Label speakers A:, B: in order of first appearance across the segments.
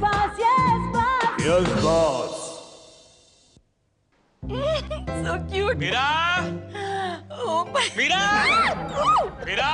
A: boss, yes, boss.
B: Yes, boss.
A: So cute.
C: Meera,
A: Oh my.
C: Meera, Meera,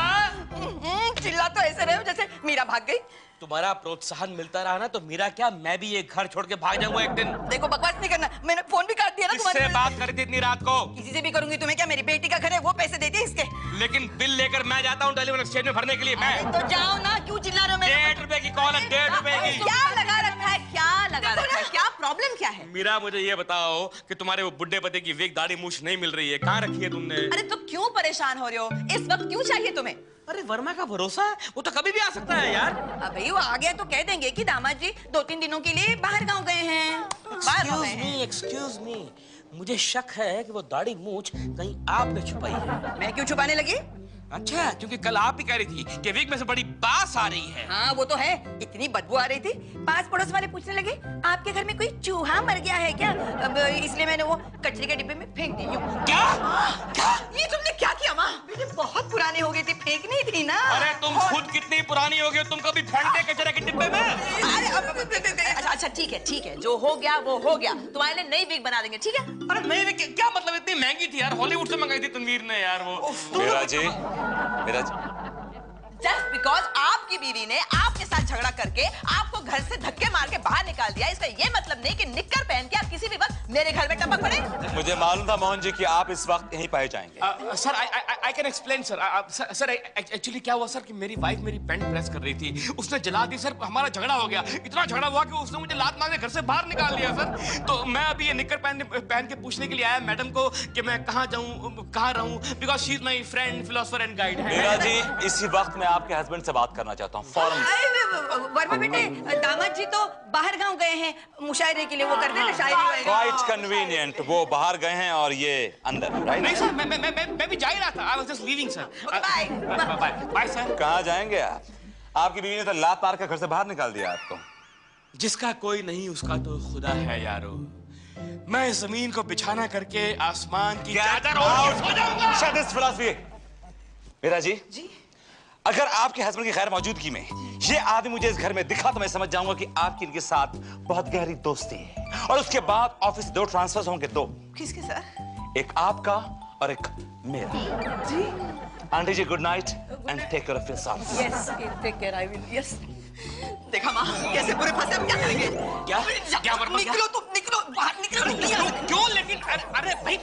A: चिल्ला तो ऐसे रहे हो जैसे मीरा भाग गई।
C: तुम्हारा प्रोत्साहन मिलता रहा ना तो मीरा क्या मैं भी ये घर छोड़ के भाग जाऊंगा एक दिन।
A: देखो बकवास नहीं करना, मैंने फोन भी काट दिया ना
C: किससे बात करी थी इतनी रात को?
A: किसी से भी करूंगी, तुम्हें क्या मेरी बेटी का घर है वो पैसे देती है इसके।
C: लेकिन बिल लेकर मैं जाता हूँ टेलीफोन एक्सचेंज में भरने के लिए। मैं
A: तो जाओ ना, क्यों चिल्ला रहे हो मेरे?
C: 1.5 रुपए की कॉल है, 1.5 रुपए की।
A: क्या लगा रखा है, क्या लगा रखा है, क्या प्रॉब्लम क्या है?
C: मीरा मुझे ये बताओ कि तुम्हारे वो बुड्ढे पति की विग दाढ़ी मूछ नहीं मिल रही है, कहाँ रखी है तुमने?
A: अरे तो क्यों परेशान हो रहे हो, इस वक्त क्यों चाहिए तुम्हें?
C: अरे वर्मा का भरोसा है, वो तो कभी भी आ सकता है यार।
A: अबे वो आ गया तो कह देंगे कि दामाद जी 2-3 दिनों के लिए बाहर गांव गए हैं।
C: एक्सक्यूज मी, मुझे शक है कि वो दाढ़ी मूछ कहीं आपने छुपाई है।
A: मैं क्यों छुपाने लगी?
C: अच्छा, क्योंकि कल आप ही कह रही थी कि विग में से बड़ी बास आ रही है।
A: हाँ वो तो है, इतनी बदबू आ रही थी, पास पड़ोस वाले पूछने लगे आपके घर में कोई चूहा मर गया है क्या? अब इसलिए मैंने वो कचरे के डिब्बे में फेंक दी।
C: क्या?
A: क्या? ये तुमने क्या किया माँ? बेटे बहुत पुरानी हो गई थी, फेंकनी थी ना।
C: अरे तुम खुद कितनी पुरानी हो गई, तुम कभी फेंकते कचरे के डिब्बे में?
A: अच्छा ठीक है, जो हो गया वो हो गया, तुम्हारे लिए नई विग बना देंगे, ठीक है?
C: अरे नई विग क्या मतलब, इतनी महंगी थी यार, हॉलीवुड से मंगाई थी तनवीर ने यार वो।
D: मीरा जी, मीरा जी,
A: Just because आपकी बीवी ने आपके साथ झगड़ा करके आपको घर से धक्के मार के बाहर निकाल दिया, इसका ये मतलब नहीं कि निक्कर पहन के आप किसी भी वक्त मेरे घर में टपक पड़े।
D: मुझे मालूम था मोहन जी कि आप इस वक्त यहीं पाए जाएंगे।
C: Sir I can explain sir. Sir actually क्या हुआ सर कि मेरी वाइफ मेरी पैंट प्रेस कर रही थी, उसने जला दी सर, हमारा झगड़ा हो गया, इतना झगड़ा हुआ कि उसने मुझे लात मार के घर से बाहर निकाल दिया सर। तो मैं अभी ये निक्कर पहन के पूछने के लिए आया मैडम को कि मैं कहाँ जाऊँ, कहाँ रहूँ, because she is my friend, philosopher and guide है।
D: मीरा जी, इसी वक्त मैं आपके हस्बैंड से बात करना चाहता हूँ, फौरन।
A: वर्मा बेटे, दामाद जी तो बाहर गांव गए हैं मुशायरे के लिए, वो करते हैं ना शायरी।
D: क्वाइट कन्वीनियंट, वो बाहर गए हैं और ये अंदर, राइट?
C: नहीं सर, मैं भी जा ही रहा था, I was just leaving sir.
A: Bye
C: bye bye sir.
D: कहाँ जाएंगे आप? आपकी बीवी ने तो लात मार कर घर से बाहर निकाल दिया आपको।
C: जिसका कोई नहीं उसका तो खुदा है यारो। मैं जमीन को बिछाना करके आसमान की चादर ओढ़ के सो जाऊंगा।
D: Shut this philosophy। Meera ji, अगर आपके हस्बैंड की गैर मौजूदगी में ये आदमी मुझे इस घर में दिखा तो मैं समझ जाऊंगा कि आपकी इनके साथ बहुत गहरी दोस्ती है। और उसके बाद ऑफिस 2 ट्रांसफर्स होंगे, 2।
A: किसके सर?
D: एक आपका और एक मेरा।
A: जी।
D: Auntie ji, good night and take care of yourself.
A: Yes, take care, I will. Yes. देखा माँ, कैसे पूरे फंसे, हम क्या करेंगे?
C: क्या वर्मा?
A: निकलो तुम, निकलो बाहर, निकलो।
C: क्यों? लेकिन अरे भाई,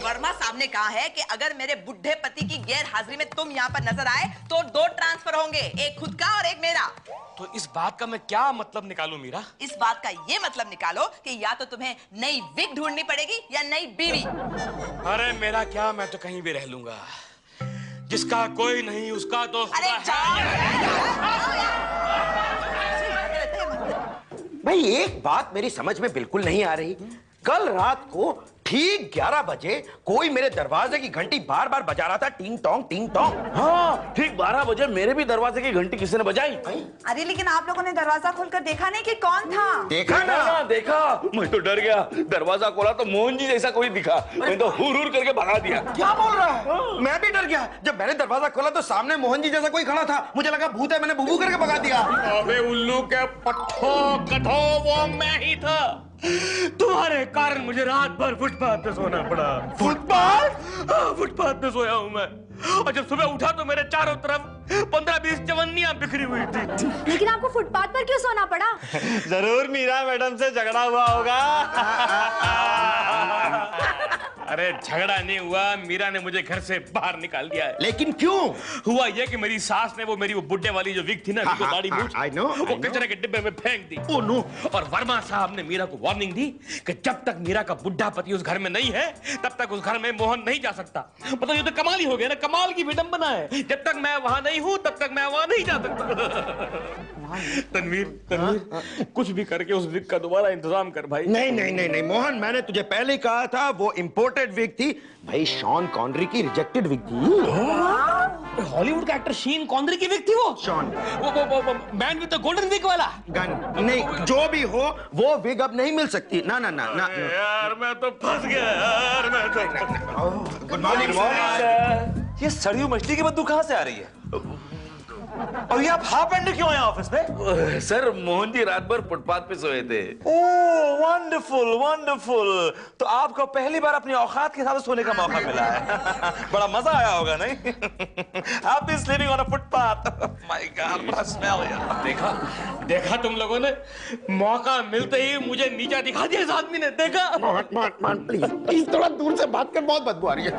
A: वर्मा साहब ने कहा है कि अगर मेरे बुढ़े पति की गैर हाजिरी में तुम यहाँ पर नजर आए तो 2 ट्रांसफर होंगे, एक खुद का और एक मेरा।
C: तो इस बात का मैं क्या मतलब निकालूं मीरा?
A: इस बात का ये मतलब निकालो कि या तो तुम्हें नई विग ढूंढनी पड़ेगी या नई बीवी।
C: अरे मेरा क्या, मैं तो कहीं भी रह लूंगा। जिसका कोई नहीं उसका तो
A: अरे
C: खुदा है।
E: भाई एक बात मेरी समझ में बिल्कुल नहीं आ रही, कल रात को ठीक 11 बजे कोई मेरे दरवाजे की घंटी बार बार बजा रहा था, टिंग टोंग टिंग टोंग।
B: हाँ, ठीक 12 बजे मेरे भी दरवाजे की घंटी किसी ने बजाई।
F: अरे लेकिन आप लोगों ने दरवाजा खोलकर देखा नहीं कि कौन था?
E: देखा ना?
B: देखा, मैं तो डर गया। दरवाजा खोला तो मोहन जी जैसा कोई दिखा, मैं तो हुर हुर करके भगा दिया।
E: क्या बोल रहा है? मैं भी डर गया। जब मैंने दरवाजा खोला तो सामने मोहन जी जैसा कोई खड़ा था, मुझे लगा भूत है, मैंने बुबू करके भगा दिया।
C: अबे उल्लू के पट्ठो गधो, वो मैं ही था। तुम्हारे कारण मुझे रात भर फुटपाथ पे सोना पड़ा।
E: फुटपाथ?
C: फुटपाथ पे सोया हूँ मैं, और जब सुबह उठा तो मेरे चारों तरफ 15-20 जवनियां बिखरी हुई थी।
F: लेकिन आपको फुटपाथ पर क्यों सोना पड़ा?
D: जरूर मीरा मैडम से झगड़ा हुआ होगा।
C: अरे झगड़ा नहीं हुआ, मीरा ने मुझे घर से बाहर निकाल दिया है।
E: लेकिन क्यों?
C: हुआ ये कि मेरी सास ने वो मेरी वो बुड्ढे वाली जो विग थी ना, जो दाढ़ी मूंछ, वो कचरे के डिब्बे में फेंक दी।
E: Oh no.
C: और वर्मा साहब ने मीरा को वार्निंग दी कि जब तक मीरा का बुड्ढा पति उस घर में नहीं है तब तक उस घर में मोहन नहीं जा सकता। मतलब ये तो कमाल ही हो गया ना, कमाल की विडंबना है। जब तक मैं वहां नहीं हूं तब तक मैं वहां नहीं जा सकता। तनवीर, कुछ भी करके उस विग का दोबारा इंतजाम कर भाई।
E: नहीं नहीं नहीं नहीं मोहन, मैंने तुझे पहले ही कहा था वो इंपोर्टेड विग थी भाई, शॉन कॉनरी की रिजेक्टेड विग थी।
C: हॉलीवुड का एक्टर शीन कॉनरी की विग थी वो।
E: शॉन,
C: वो man with the golden wig वाला।
E: गन नहीं, जो भी हो वो विग अब नहीं मिल सकती। ना ना ना ना।
C: यार मैं तो फंस गया यार, मैं तो।
E: Good morning sir.
D: ये सड़ी हुई मछली की बदबू कहाँ से आ रही है? और ये आप हाफ एंड क्यों आए ऑफिस में?
B: सर मोहन जी रात भर फुटपाथ पे सोए थे।
D: ओह वंडरफुल वंडरफुल। तो आपको पहली बार अपनी औकात के साथ सोने का मौका मिला है। बड़ा मजा आया होगा नहीं? आप भी sleeping on a footpath. My God बड़ा स्मेल यार।
C: देखा तुम लोगों ने, मौका मिलते ही मुझे नीचा दिखा दिया इस आदमी ने। देखा?
E: मोहन प्लीज थोड़ा दूर से बात कर, बहुत बदबू आ रही है।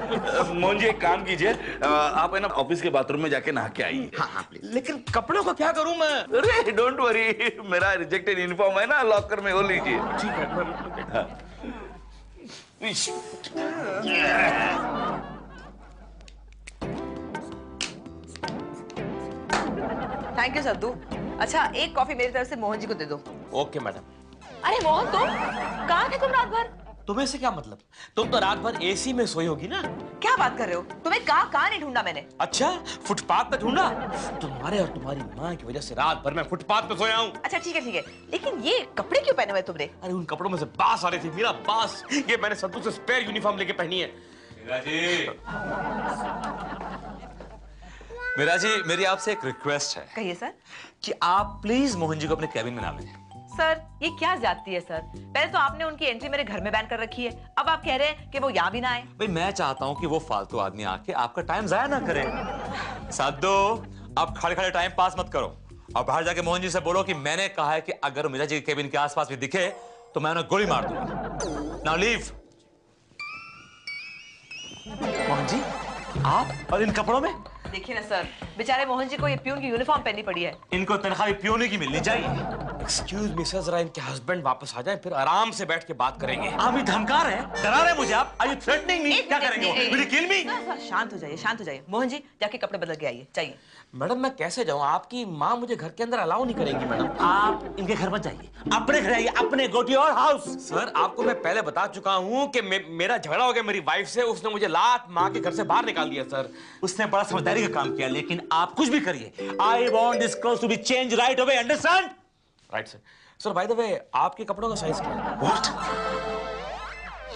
B: मोहन जी एक काम कीजिए, आप है ना ऑफिस के बाथरूम में जाके नहा के आइए।
E: हाँ प्लीज।
C: लेकिन कपड़ों का क्या करूं मैं?
B: अरे डोंट वरी, मेरा रिजेक्टेड यूनिफॉर्म है ना, लॉकर में वो लीजिए।
C: ठीक है।
A: Thank you Saddu. अच्छा एक कॉफी मेरी तरफ से मोहन जी को दे दो।
C: Okay madam.
A: अरे मोहन तुम कहाँ थे तुम रात भर?
C: तुम्हें से क्या मतलब? तुम तो रात भर एसी में सोई होगी ना?
A: क्या बात कर रहे हो? तुम्हें कहाँ नहीं ढूंढा मैंने।
C: अच्छा फुटपाथ पे ढूंढा? तुम्हारे और तुम्हारी माँ की वजह से रात भर मैं फुटपाथ पे सोया हूँ।
A: अच्छा ठीक है, लेकिन ये कपड़े क्यों पहने हुए तुमने?
C: अरे उन कपड़ों में से बास आ रही थी, मेरा बास। ये मैंने सद्दू से स्पेयर यूनिफॉर्म लेके पहनी है।
D: मीरा जी मेरी आपसे एक रिक्वेस्ट है।
A: कहिए सर।
D: कि आप प्लीज मोहन जी को अपने कैबिन में ना लें।
A: सर ये क्या जाती है सर? पहले तो आपने उनकी एंट्री मेरे घर में बैन कर रखी है, अब आप कह रहे हैं कि वो यहाँ भी ना आए।
D: भाई मैं चाहता हूँ कि वो फालतू आदमी आके आपका टाइम जाया ना करे। साधो आप खड़े खड़े टाइम पास मत करो और बाहर जाके मोहन जी से बोलो कि मैंने कहा है कि अगर मीरा जी के केबिन के आसपास भी दिखे तो मैं उन्हें गोली मार दूंगा। Now leave. मोहन जी आप और इन कपड़ों में?
A: देखिए ना सर, बेचारे मोहन जी को ये प्यून की यूनिफॉर्म पहननी पड़ी है।
D: इनको तनख्वाह प्योने की मिलनी चाहिए।
C: एक्सक्यूज मी सर, जरा इनके हस्बैंड वापस आ जाएं, फिर आराम से बैठ के बात करेंगे।
D: आप भी धमका रहे हैं, डरा रहे हैं मुझे आप? Are you threatening me? क्या करेंगे? Will you kill me?
A: Sir शांत हो जाइए, शांत हो जाइए। मोहन जी जाके कपड़े बदल के आइए, चाहिए।
C: मैडम मैं कैसे जाऊं? आपकी माँ मुझे घर के अंदर अलाउ नहीं करेंगी। मैडम
D: आप इनके घर मत जाइए, अपने घर आइए, अपने go to your house.
C: Sir आपको मैं पहले बता चुका हूँ कि मेरा झगड़ा हो गया मेरी वाइफ से, उसने मुझे लात मार के घर से बाहर निकाल दिया। सर
D: उसने बड़ा समझदारी का काम किया, लेकिन आप कुछ भी करिए, I want this cloth to be change right away, understand?
C: Right sir. Sir by the way आपके कपड़ों का साइज क्या है?
D: व्हाट?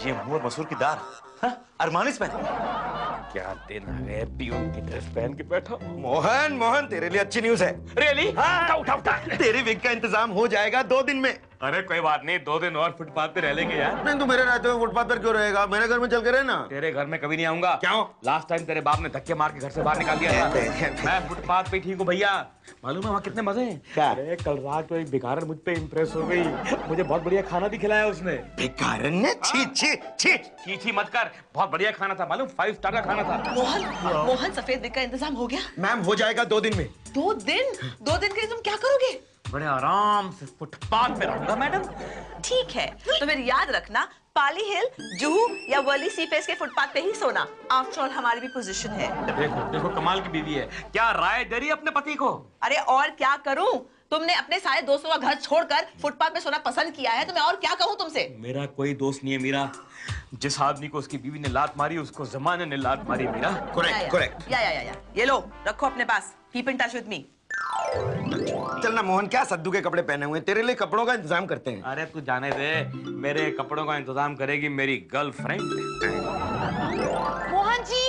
D: ये मूर मसूर की दाल, हाँ? अरमानिस पहने?
C: क्या दिन है, पियून की ड्रेस पहन के बैठा।
E: मोहन तेरे लिए अच्छी न्यूज है।
C: रियली?
E: हाँ।
C: उठा
E: तेरी विग का इंतजाम हो जाएगा 2 दिन में।
C: अरे कोई बात नहीं, 2 दिन और फुटपाथ पे रह लेंगे यार।
E: नहीं तू मेरे रहते हुए फुटपाथ पर क्यों रहेगा? मेरे घर में चल के रहना।
C: तेरे घर में कभी नहीं आऊंगा।
E: क्यों?
C: लास्ट टाइम तेरे बाप ने धक्के मार के घर से बाहर निकाल दिया था। मैं फुटपाथ पे ठीक हूँ भैया। मालूम है वहाँ कितने मजे हैं?
E: क्या?
C: अरे कल रात तो एक भिखारन मुझ पे इम्प्रेस हो गई, मुझे बहुत बढ़िया खाना भी खिलाया उसने।
E: भिखारन ने? छी छी छी।
C: छी मत कर, बहुत बढ़िया खाना था, मालूम 5 स्टार का खाना था।
A: मोहन सफेद विग का इंतजाम हो गया?
E: मैम हो जाएगा 2 दिन में।
A: 2 दिन? 2 दिन के लिए तुम क्या करोगे?
C: बड़े आराम से फुटपाथ पे रहूंगा मैडम।
A: ठीक है, तो फिर याद रखना पाली हिल, जुहू या वर्ली सी फेस के फुटपाथ पे ही सोना। आफ्टर ऑल हमारी भी पोजीशन है।
C: देखो कमाल की बीवी है, क्या राय दे रही है अपने पति को?
A: अरे और क्या करूं? तुमने अपने सारे दोस्तों का घर छोड़कर फुटपाथ पे सोना पसंद किया है, तो मैं और क्या कहूं तुमसे?
C: मेरा कोई दोस्त नहीं है मीरा। जिस आदमी को उसकी बीवी ने लात मारी उसको जमाने ने लात मारी मीरा।
E: करेक्ट।
A: या ये लो रखो अपने पास, keep in touch with me.
E: चलना मोहन, क्या सद्दू के कपड़े पहने हुए हैं? तेरे लिए कपड़ों का इंतजाम करते हैं।
C: अरे तू जाने दे, मेरे कपड़ों का इंतजाम करेगी मेरी गर्लफ्रेंड।
G: मोहन जी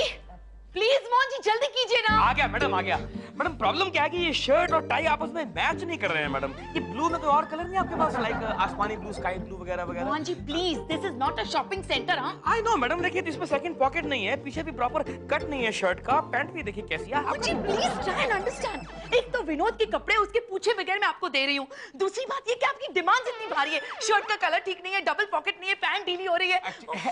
G: प्लीज, मोहन जी जल्दी कीजिए ना।
C: आ गया मैडम, आ गया। मैडम प्रॉब्लम क्या है कि ये शर्ट और टाई आपस में मैच नहीं कर रहे हैं मैडम। ये ब्लू में कोई और कलर नहीं आपके पास, लाइक आसमानी ब्लू, स्काई ब्लू वगैरह वगैरह?
G: Mohan ji please, this is not a shopping centre. हाँ
C: आई नो मैडम, देखिए इसमें सेकंड पॉकेट नहीं है, पीछे भी प्रॉपर कट नहीं है शर्ट का, पैंट भी देखिए कैसी है।
G: Mohan ji please try and understand. एक तो विनोद के कपड़े उसके पूछे बगैर मैं आपको दे रही हूँ, दूसरी बात ये कि आपकी डिमांड इतनी भारी है, शर्ट का कलर ठीक नहीं है, डबल पॉकेट नहीं है, पैंट ढीली हो रही है।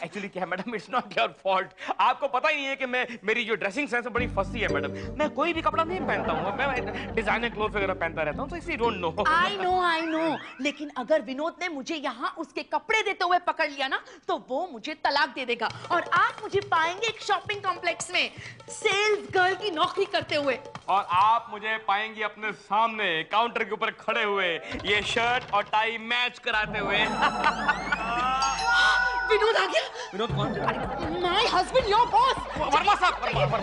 C: एक्चुअली क्या है madam, it's not your fault. आपको पता ही नहीं है कि मेरी जो ड्रेसिंग सेंस है बड़ी फसी है मैडम। मैं कोई भी कपड़ा नहीं पहनता हूँ, मैं डिजाइनर क्लोथ वगैरह पहनता रहता हूँ, तो इसलिए डोंट नो।
G: आई नो, लेकिन अगर विनोद ने मुझे यहाँ उसके कपड़े देते हुए पकड़ लिया ना, तो वो मुझे तलाक दे देगा और आप मुझे पाएंगे एक शॉपिंग कॉम्प्लेक्स में सेल्स गर्ल की नौकरी करते हुए।
C: और आप मुझे पाएंगी अपने सामने काउंटर के ऊपर खड़े हुए, ये शर्ट और टाई मैच कराते हुए।
G: विनोद आ गया।
C: विनोद कौन?
G: My husband, your boss.
C: Verma साहब, वर्मा।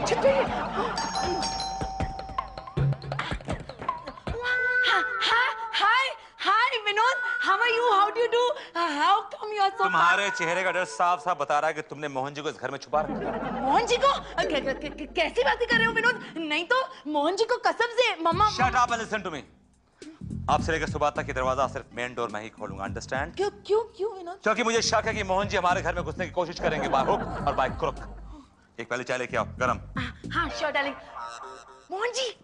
G: हाय Vinod, Vinod, how are you? How do you do? How come you are so?
D: तुम्हारे चेहरे का डर साफ साफ बता रहा है कि तुमने मोहन जी को इस घर में छुपा रखा है।
G: मोहन जी को? कैसी बातें कर रहे हो विनोद? नहीं तो मोहन जी को कसम से मम्मा।
D: Shut up and listen to me. आप से लेकर सुबह तक ये दरवाजा सिर्फ मेन डोर में ही खोलूंगा, अंडरस्टैंड?
G: क्यों विनोद?
D: क्योंकि मुझे शक है कि मोहन जी हमारे घर में घुसने की कोशिश करेंगे बाय हुक और बाय क्रुक। एक पहले चाय लेके आओ, गरम।
G: हाँ, sure darling. Mohan ji,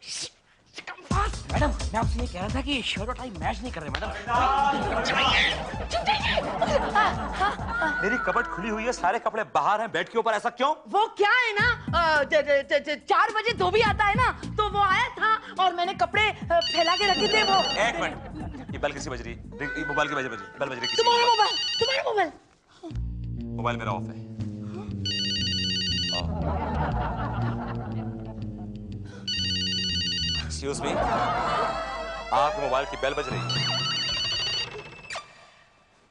G: come fast.
C: Madam, मैं आपसे ये कह रहा था कि शर्ट और टाई मैच नहीं कर रहे मैडम।
D: मेरी कबर्ड खुली हुई है, सारे कपड़े बाहर हैं बेड के ऊपर, ऐसा क्यों?
G: वो क्या है ना, 4 बजे धोबी आता है ना, तो वो आया था और मैंने कपड़े फैला के रखे थे। वो
D: एक मिनट, ये बेल किसी बज रही? मोबाइल की बेल बज रही।
G: तुम्हारा मोबाइल।
D: मोबाइल मेरा ऑफ है। एक्सक्यूज मी, आपके मोबाइल की बेल बज रही है।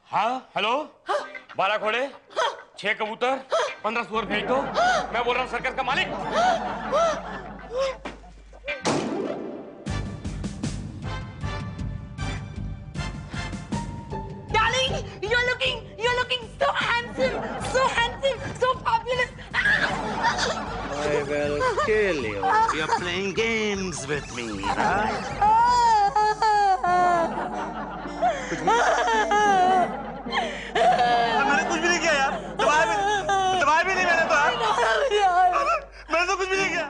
C: हाँ, हेलो। 12 घोड़े, 6 कबूतर, 15 सुअर भेज दो। मैं बोल रहा हूँ सर्कस का मालिक।
G: Darling, you're looking so handsome, so fabulous.
E: I will kill you. You're playing games with me, right?
D: मैंने कुछ भी नहीं किया यार, दबाया भी नहीं मैंने तो यार। मैंने तो कुछ भी नहीं किया।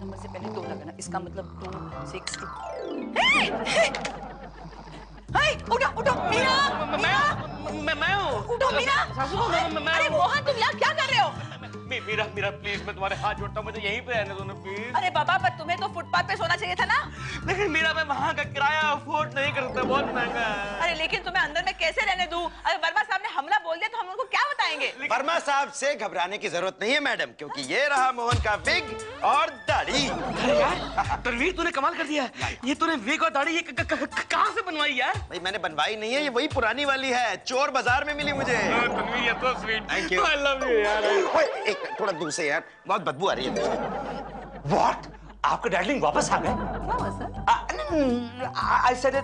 A: नंबर से पहले 2 लगाना, इसका मतलब 2 6 2। उठो मीरा,
C: मैं हूँ।
A: उठो मीरा। अरे मोहन, तुम यहाँ क्या कर रहे हो?
C: मीरा प्लीज, मैं तुम्हारे हाथ जोड़ता हूँ, मुझे यहीं पे रहने दो ना प्लीज।
A: अरे बाबा, पर तुम्हें तो फुटपाथ पे सोना चाहिए था ना।
C: लेकिन मीरा, मैं वहाँ का किराया अफोर्ड नहीं कर सकता, बहुत महंगा है।
A: अरे लेकिन तुम्हें अंदर में कैसे रहने दूं? अगर वर्मा साहब ने हमला बोल दिया तो हम उनको क्या बताएंगे?
E: वर्मा साहब से घबराने की जरूरत नहीं है मैडम, क्योंकि ये रहा मोहन का विग और दाढ़ी।
C: अरे यार तनवीर, तूने कमाल कर दिया। ये तूने विग और दाढ़ी ये कहाँ से बनवाई यार?
E: भाई मैंने बनवाई नहीं है, ये वही पुरानी वाली है, चोर बाजार में मिली मुझे।
C: तनवीर, ये तो sweet.
E: Thank you.
C: I love you यार।
E: ओए, एक थोड़ा दूर से यार, बहुत बदबू आ रही है।
D: What? आपके डैडलिंग वापस आ गए?
A: क्या हुआ sir?
D: I said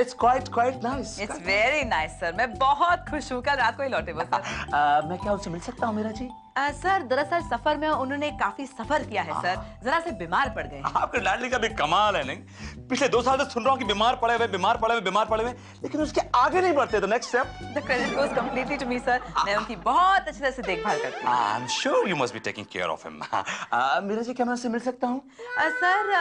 D: it's quite nice.
A: It's very nice sir, मैं बहुत खुश हूँ। कल रात को ही लौटे वो सर।
D: मैं क्या उनसे मिल सकता हूँ मीरा जी?
A: सर दरअसल सफर में उन्होंने काफी सफर किया है सर, जरा से बीमार पड़ गए।
D: आपके लाडली का भी कमाल है नहीं? पिछले 2 साल से सुन रहा हूँ कि बीमार पड़े हुए, लेकिन उसके आगे नहीं बढ़ते। The next step.
A: The credit goes completely to me sir. मैं उनकी बहुत अच्छी तरह से देखभाल करती हूँ।
D: I am sure you must be taking care of him. Meera ji, क्या मैं उससे मिल सकता हूँ?
A: सर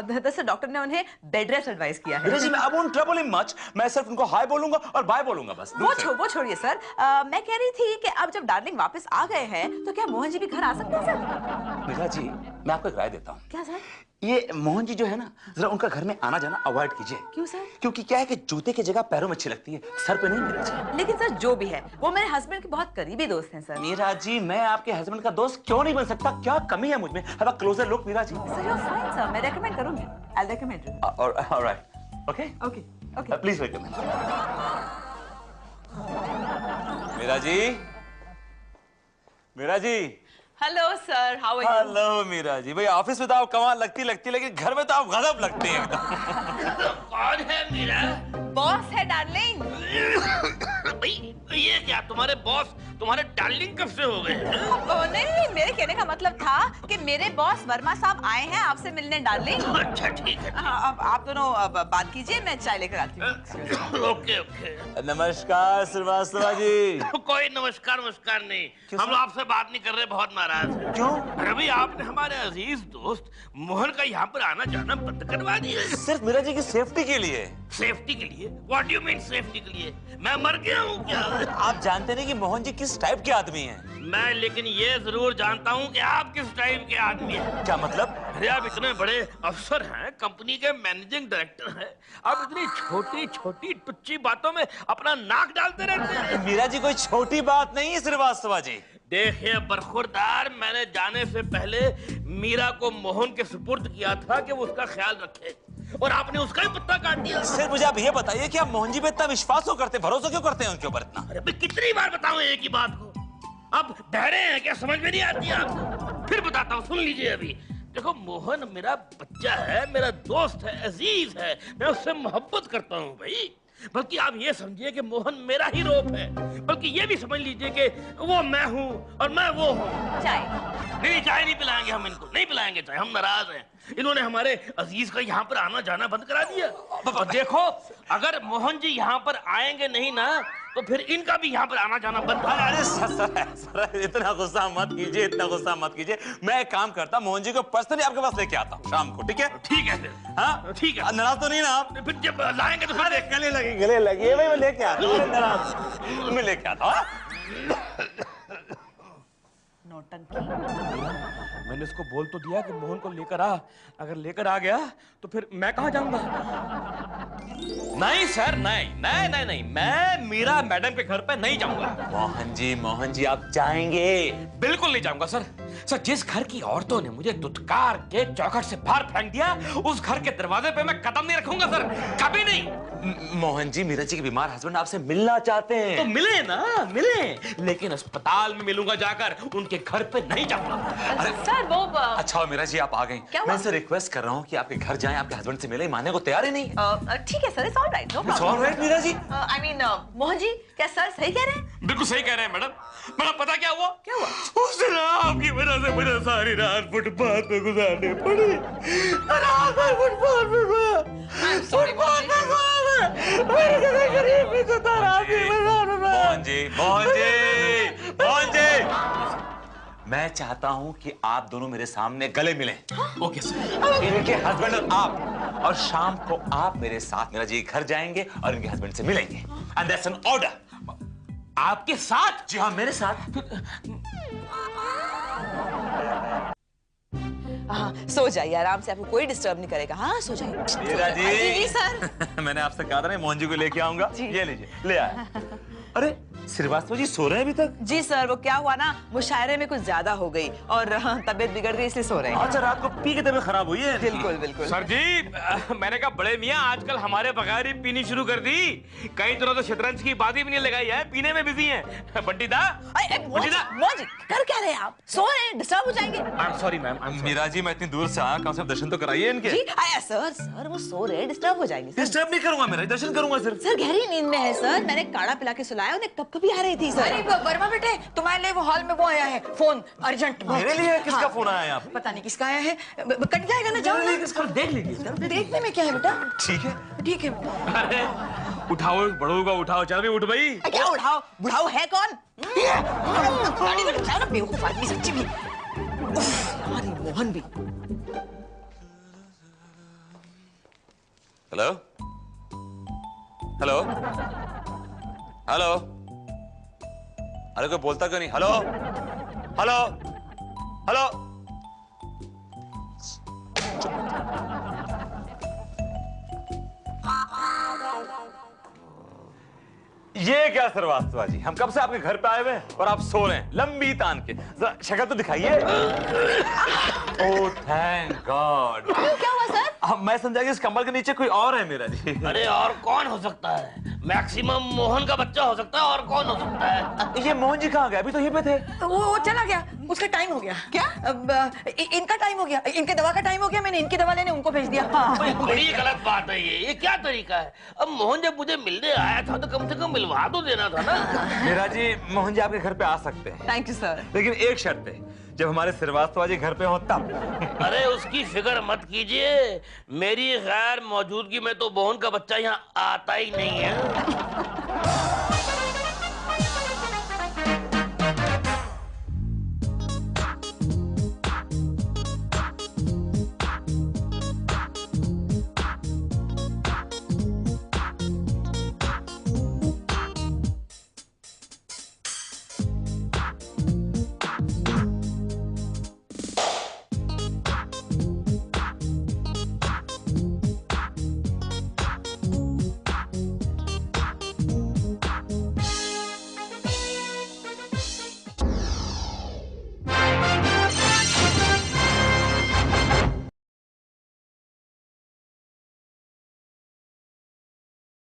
A: दरअसल डॉक्टर ने उन्हें बेड रेस्ट एडवाइस किया है।
D: Meera ji, I won't trouble him much. मैं सिर्फ उनको हाय बोलूंगा और बाय बोलूंगा बस।
A: वो छोड़िए सर। मैं कह रही थी कि अब जब डार्लिंग वापस आ गए हैं तो क्या मोहन जी भी घर आ सकते हैं सर?
D: मीरा जी, मैं आपको एक राय देता हूँ।
A: क्या सर?
D: ये मोहन जी जो है ना, जरा उनका घर में आना जाना अवॉइड कीजिए।
A: क्यों सर?
D: क्योंकि क्या है कि जूते की जगह पैरों में अच्छी लगती है, सर पे नहीं मीरा जी।
A: लेकिन सर जो भी है, वो मेरे हस्बैंड के बहुत करीबी दोस्त हैं सर।
D: मीरा जी, मैं आपके हस्बैंड का दोस्त क्यों नहीं बन सकता? क्या कमी है मुझ में? Have a closer look Meera ji.
A: Sir you are fine sir, मैं रेकमेंड करूंगी। I recommend you.
D: Alright, okay
A: okay.
D: Please recommend. Meera ji.
A: Hello sir, how are you?
D: Hello Meera ji. भाई ऑफिस में तो आप कमाल लगती, लेकिन घर में तो आप गजब लगती हैं एकदम।
C: कौन है मीरा?
A: बॉस है डार्लिंग।
C: भाई ये क्या, तुम्हारे बॉस तुम्हारे डार्लिंग कब से हो गए?
A: नहीं, मेरे कहने का मतलब था कि मेरे बॉस वर्मा साहब आए हैं आपसे मिलने डार्लिंग।
C: अच्छा ठीक है।
A: अब आप दोनों बात कीजिए, मैं चाय लेकर आती हूँ।
C: Okay okay.
D: नमस्कार श्रीवास्तव जी।
C: कोई नमस्कार नहीं, हम लोग आपसे बात नहीं कर रहे, बहुत नाराज हैं।
D: क्यों?
C: अरे भाई, आपने हमारे अजीज दोस्त मोहन का यहाँ पर आना जाना बंद करवा दिया।
D: सिर्फ मीरा जी की सेफ्टी के लिए।
C: सेफ्टी के लिए? What do you mean safety के लिए? मैं मर गया हूँ क्या?
D: आप जानते नहीं कि मोहन जी किस टाइप के आदमी हैं?
C: मैं लेकिन ये जरूर जानता हूँ कि आप किस टाइप के आदमी हैं।
D: क्या मतलब?
C: अरे आप इतने बड़े अफसर हैं, कंपनी के मैनेजिंग डायरेक्टर हैं, आप इतनी छोटी छोटी टुच्ची बातों में अपना नाक डालते रहते हैं।
D: मीरा जी, कोई छोटी बात नहीं है श्रीवास्तव जी।
C: देखिए बरखुरदार, मैंने जाने से पहले मीरा को मोहन के सुपुर्द किया था कि वो उसका ख्याल रखे।
H: और आपने उसका ही पत्ता काट दिया।
D: सिर्फ मुझे आप ये बताइए कि आप मोहन जी पे इतना विश्वास क्यों करते हैं, भरोसा क्यों करते हैं उनके ऊपर इतना?
H: अरे भाई कितनी बार बताऊं एक ही बात को, आप बहरे हैं क्या, समझ में नहीं आती है आपको? फिर बताता हूँ, सुन लीजिए अभी। देखो मोहन मेरा बच्चा है, मेरा दोस्त है, अजीज है, मैं उससे मोहब्बत करता हूँ भाई। बल्कि आप ये समझिए कि मोहन मेरा ही रोप है, बल्कि ये भी समझ लीजिए कि वो मैं हूँ और मैं वो हूँ।
A: चाय
H: नहीं चाय नहीं पिलाएंगे हम इनको, नहीं पिलाएंगे चाय, हम नाराज हैं। इन्होंने हमारे अजीज का यहाँ पर आना जाना बंद करा दिया। और देखो अगर मोहन जी यहाँ पर आएंगे नहीं ना तो फिर इनका भी यहाँ पर आना जाना बंद।
D: अरे सर इतना गुस्सा मत कीजिए, इतना गुस्सा मत कीजिए। मैं एक काम करता, मोहन जी को पर्सनली आपके पास लेके आता हूँ शाम को, ठीक है?
H: ठीक है फिर,
D: हाँ
H: ठीक है।
D: नाराज तो नहीं ना आप?
H: फिर जब लाएंगे तो फिर
D: गले लगे भाई, मैं लेके आता हूँ, नाराज मैं लेके आता हूँ।
C: मैंने इसको बोल तो दिया कि मोहन को लेकर आ, अगर लेकर आ गया तो फिर मैं कहां जाऊंगा? नहीं सर, नहीं, मैं मीरा मैडम के घर पे नहीं जाऊंगा।
D: मोहन जी आप जाएंगे?
C: बिल्कुल नहीं जाऊंगा सर। सर जिस घर की औरतों ने मुझे दुत्कार के चौखट से बाहर फेंक दिया, उस घर के दरवाजे पे मैं कदम नहीं रखूंगा सर, कभी नहीं।
D: मोहन जी, मीरा जी के बीमार हस्बैंड आपसे मिलना चाहते हैं।
C: तो मिले ना, मिले, लेकिन अस्पताल में मिलूंगा जाकर, उनके घर पे नहीं जाऊंगा।
D: अरे
A: सर वो
D: अच्छा मीरा जी आप आ गई। मैं इनसे रिक्वेस्ट कर रहा हूँ कि आपके घर जाएं, आपके हस्बैंड से मिले, मानने को तैयार ही नहीं है।
A: ठीक है sir, it's alright, no problem.
D: Alright Meera ji.
A: I mean Mohan ji, क्या सर सही कह रहे हैं?
C: बिल्कुल सही कह रहे हैं मैडम। मैडम पता क्या हुआ?
A: क्या हुआ?
C: उस दिन आपकी वजह से मुझे सारी रात फुटपाथ पे गुजारनी पड़ी। रात भर फुटपाथ पे
D: मोहन जी, मैं चाहता हूं कि आप दोनों मेरे सामने गले मिलें।
C: Okay sir.
D: इनके हस्बैंड और आप, और शाम को आप मेरे साथ मेरा जी घर जाएंगे और इनके हस्बैंड से मिलेंगे। And that's an order.
C: आपके साथ?
D: जी हाँ, मेरे साथ।
A: हाँ, सो जाइए आराम से, आपको कोई डिस्टर्ब नहीं करेगा। हाँ सो जाइए।
D: मीरा जी,
A: जी सर।
D: मैंने आपसे कहा था ना मोहन जी को लेके आऊंगा। ये लीजिए, ले आया। अरे श्रीवास्तव जी सो रहे हैं अभी तक?
A: जी सर, वो क्या हुआ ना, मुशायरे में कुछ ज्यादा हो गई और तबीयत बिगड़ गई, इसलिए सो रहे हैं।
D: अच्छा, रात को पी के तबीयत खराब हुई है?
A: बिल्कुल बिल्कुल।
C: सर जी मैंने कहा बड़े मियाँ आजकल हमारे बगैर ही पीनी शुरू कर दी। कई दिनों तो शतरंज की बात ही भी नहीं लगाई है, पीने में बिजी हैं। बंटी दा,
A: मोहन जी कर क्या रहे हैं आप? सो रहे हैं, डिस्टर्ब हो जाएंगे।
C: I am sorry ma'am.
D: Meera ji, मैं इतनी दूर से आया, कम से कम दर्शन तो कराइए इनके।
A: जी आया सर, वो सो रहे हैं, डिस्टर्ब हो जाएंगे।
D: डिस्टर्ब नहीं करूंगा, मेरा दर्शन करूंगा सिर्फ।
A: सर गहरी नींद में है सर, मैंने काढ़ा पिला के सुलाया, उन्हें कब कभी आ रही थी सर।
F: वर्मा बेटे, तुम्हारे लिए वो हॉल में वो आया है, फोन अर्जेंट।
D: मेरे लिए किसका फोन आया है आप?
F: पता नहीं किसका आया है, कट जाएगा ना, जाओ ना।
C: किसका देख लीजिए।
F: देखने में क्या है बेटा?
D: ठीक है,
F: ठीक है।
C: अरे उठाओ, बड़ों का उठाओ, चल भी उठ भाई।
A: क्या उठाओ? बुढ़ाओ है कौन? बेवकूफ आदमी सच्ची भी। हमारी मोहन भी।
D: हेलो हेलो हेलो, अरे कोई बोलता क्यों नहीं? Hello hello hello. ये क्या श्रीवास्तव जी, हम कब से आपके घर पे आए हुए हैं और आप सो रहे हैं लंबी तान के। जरा शक्ल तो दिखाइए। Oh thank God.
A: क्या हुआ सर?
D: मैं समझा कि इस कंबल के नीचे कोई और है मेरा जी।
H: अरे और कौन हो सकता है? मैक्सिमम मोहन का बच्चा हो सकता है, और कौन हो सकता है?
D: ये मोहन जी कहाँ गए? अभी तो यहीं पे थे।
F: वो चला गया, उसका टाइम हो गया।
A: क्या?
F: अब इनका टाइम हो गया, इनके दवा का टाइम हो गया, मैंने इनकी दवा लेने उनको भेज दिया। हाँ।
H: बड़ी गलत बात है ये क्या तरीका है? अब मोहन जब मुझे मिलने आया था तो कम से कम मिलवा तो देना था ना।
D: मेरा जी, मोहन जी आपके घर पे आ सकते हैं,
A: थैंक यू सर।
D: लेकिन एक शर्त है, जब हमारे श्रीवास्तव जी घर पे हो तब।
H: अरे उसकी फिक्र मत कीजिए, मेरी गैर मौजूदगी में तो मोहन का बच्चा यहाँ आता ही नहीं है।